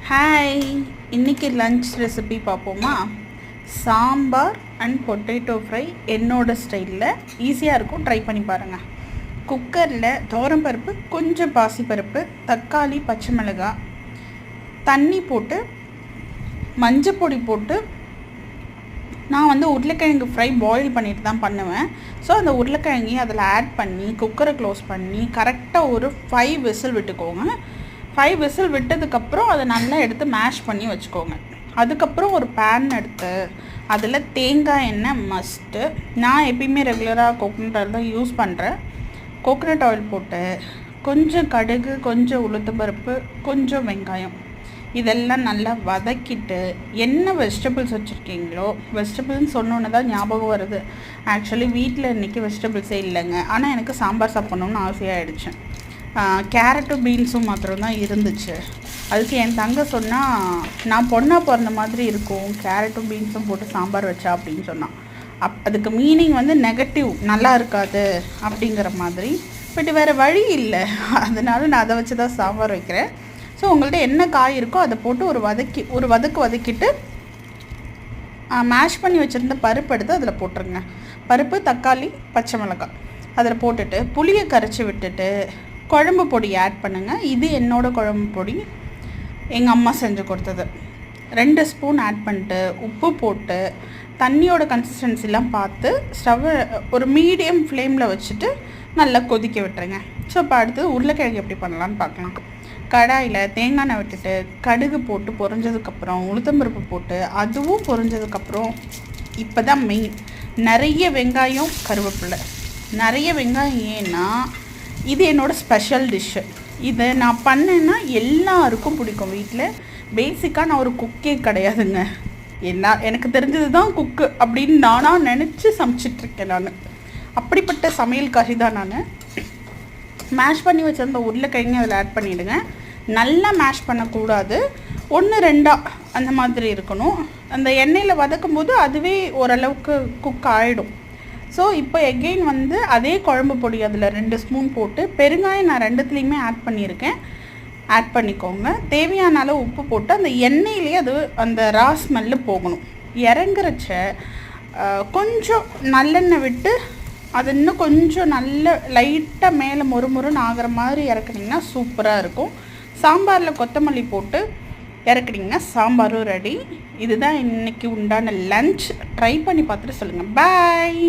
Hi, இன்றைக்கி lunch recipe பார்ப்போமா? Sambar and potato fry என்னோடய ஸ்டைலில் ஈஸியாக இருக்கும். ட்ரை பண்ணி பாருங்கள். குக்கரில் துவரம்பருப்பு, கொஞ்சம் பாசிப்பருப்பு, தக்காளி, பச்சை மிளகாய், தண்ணி போட்டு மஞ்சள் பொடி போட்டு நான் உருளைக்கிழங்கு ஃப்ரை பாயில் பண்ணிட்டு தான் பண்ணுவேன். ஸோ அந்த உருளைக்கிழங்கையும் அதில் ஆட் பண்ணி குக்கரை க்ளோஸ் பண்ணி கரெக்டாக ஒரு 5 விசில் விட்டுக்கோங்க. 5 விசில் விட்டதுக்கப்புறம் அதை நல்லா எடுத்து மேஷ் பண்ணி வச்சுக்கோங்க. அதுக்கப்புறம் ஒரு பேன் எடுத்து அதில் தேங்காய் எண்ணெய் மஸ்ட்டு. நான் எப்பயுமே ரெகுலராக கோகோனட் ஆயில் தான் யூஸ் பண்ணுறேன். கோகோனட் ஆயில் போட்டு கொஞ்சம் கடுகு, கொஞ்சம் உளுத்தம்பருப்பு, கொஞ்சம் வெங்காயம் இதெல்லாம் நல்லா வதக்கிட்டு என்ன வெஜிடபிள்ஸ் வச்சுருக்கீங்களோ, வெஜிடபிள்னு சொன்னோன்னு தான் ஞாபகம் வருது. ஆக்சுவலி வீட்டில் இன்றைக்கி வெஜிடபிள்ஸே இல்லைங்க. ஆனால் எனக்கு சாம்பார் சாப்பிட்ணுன்னு ஆசையாகிடுச்சு. கேரட்டும் பீன்ஸும் மாத்திரம்தான் இருந்துச்சு. அதுக்கு என் தங்க சொன்னால், நான் பொண்ணாக பிறந்த மாதிரி இருக்கும் கேரட்டும் பீன்ஸும் போட்டு சாம்பார் வச்சா அப்படின்னு சொன்னான். அதுக்கு மீனிங் நெகட்டிவ், நல்லா இருக்காது அப்படிங்கிற மாதிரி. பட் வேறு வழி இல்லை, அதனால நான் அதை வச்சு தான் சாம்பார் வைக்கிறேன். ஸோ உங்கள்கிட்ட என்ன காய் இருக்கோ அதை போட்டு ஒரு வதக்கிட்டு மேஷ் பண்ணி வச்சுருந்த பருப்பு எடுத்து அதில் போட்டுருங்க. பருப்பு, தக்காளி, பச்சை மிளகாய் அதில் போட்டுட்டு புளியை கரைச்சி விட்டுட்டு குழம்பு பொடி ஆட் பண்ணுங்கள். இது என்னோடய குழம்பு பொடி, எங்கள் அம்மா செஞ்சு கொடுத்தது. 2 ஸ்பூன் ஆட் பண்ணிட்டு உப்பு போட்டு தண்ணியோட கன்சிஸ்டன்சிலாம் பார்த்து ஸ்டவ்வை ஒரு மீடியம் ஃப்ளேமில் வச்சுட்டு நல்லா கொதிக்க விட்டுருங்க. ஸோ இப்போ அடுத்தது உருளைக்கிழங்கு எப்படி பண்ணலான்னு பார்க்கலாம். கடாயில் தேங்காய் எண்ணெய் விட்டுட்டு கடுகு போட்டு பொரிஞ்சதுக்கப்புறம் உளுத்தம்பருப்பு போட்டு அதுவும் பொரிஞ்சதுக்கப்புறம் இப்போ தான் மெயின் நிறைய வெங்காயம், கருவேப்பிலை. நிறைய வெங்காயம் ஏன்னா இது என்னோடய ஸ்பெஷல் டிஷ்ஷு. இதை நான் பண்ணேன்னா எல்லாருக்கும் பிடிக்கும். வீட்டில் பேசிக்காக நான் ஒரு குக்கே கிடையாதுங்க. எனக்கு தெரிஞ்சது தான் குக்கு அப்படின்னு நானாக நினச்சி சமைச்சிட்ருக்கேன். நான் அப்படிப்பட்ட சமையல்காரி தான். நான் மேஷ் பண்ணி வச்சிருந்த உருளைக்கிழங்கு அதில் ஆட் பண்ணிவிடுங்க. நல்லா மேஷ் பண்ணக்கூடாது, 1-2 அந்த மாதிரி இருக்கணும். அந்த எண்ணெயில் வதக்கும் போது அதுவே ஓரளவுக்கு குக் ஆகிடும். ஸோ இப்போ எகெயின் அதே குழம்பு பொடி அதில் 2 ஸ்பூன் போட்டு பெருங்காயம் நான் 2த்துலேயுமே ஆட் பண்ணியிருக்கேன். ஆட் பண்ணிக்கோங்க. தேவையான அளவு உப்பு போட்டு அந்த எண்ணெயிலேயே அது அந்த ரா ஸ்மெல்லு போகணும். இறங்குறச்ச கொஞ்சம் நல்லெண்ணெய் விட்டு அது இன்னும் கொஞ்சம் நல்ல லைட்டாக மேலே மொறுமொறுன்னு ஆகிற மாதிரி இறக்குனிங்கன்னா சூப்பராக இருக்கும். சாம்பாரில் கொத்தமல்லி போட்டு இறக்குனிங்கன்னா சாம்பாரும் ரெடி. இதுதான் இன்றைக்கி உண்டான லன்ச். ட்ரை பண்ணி பார்த்துட்டு சொல்லுங்கள். பாய்.